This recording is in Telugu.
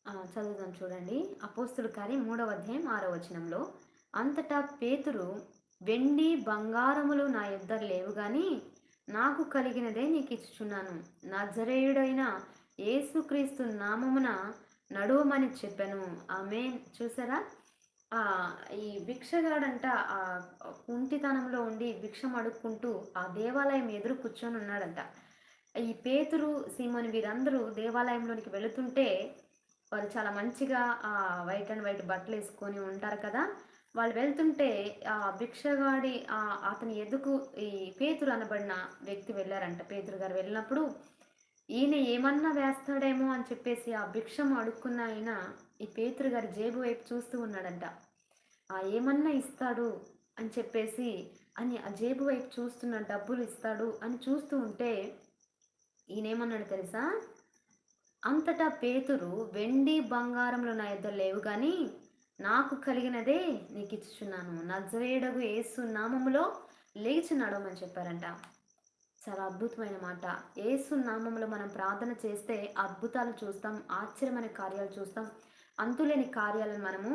చదువుదాం చూడండి. అపోస్తుల కార్యం 3వ అధ్యాయం 6వ వచనంలో, అంతటా పేతురు, వెండి బంగారములు నా యొద్ద లేవు గాని నాకు కలిగినదే నీకిచ్చుచున్నాను. నజరేయుడైన యేసుక్రీస్తు నామమున నడువమని చెప్పెను. ఆమేన్. చూసారా? ఈ భిక్షగాడంట కుంటితనంలో ఉండి భిక్షం అడుక్కుంటూ ఆ దేవాలయం ఎదురు కూర్చొని ఉన్నాడంట. ఈ పేతురు, సీమోను వీరందరూ దేవాలయంలోనికి వెళుతుంటే వాళ్ళు చాలా మంచిగా వైట్ అండ్ వైట్ బట్టలేసుకొని ఉంటారు కదా! వాళ్ళు వెళ్తుంటే భిక్షగాడి అతని ఎదుకు ఈ పేతురు అనబడిన వ్యక్తి వెళ్లారంట. పేతురు గారు వెళ్ళినప్పుడు ఈయన ఏమన్నా వేస్తాడేమో అని చెప్పేసి ఆ భిక్షం అడుక్కున్న ఆయన ఈ పేతురు గారి జేబు వైపు చూస్తూ ఉన్నాడంట. ఏమన్నా ఇస్తాడు అని చెప్పేసి ఆ జేబు వైపు చూస్తున్న డబ్బులు ఇస్తాడు అని చూస్తూ ఉంటే ఈయనేమన్నాడు తెలుసా? అంతటా పేతురు, వెండి బంగారములు నా యొద్ద లేవు గాని నాకు కలిగినదే నీకిచ్చుచున్నాను. నజరేయుడగు యేసు నామములో లేచి నడవమని చెప్పారంట. చాలా అద్భుతమైన మాట. యేసు నామములో మనం ప్రార్థన చేస్తే అద్భుతాలు చూస్తాం, ఆశ్చర్యమైన కార్యాలు చూస్తాం, అంతులేని కార్యాలను మనము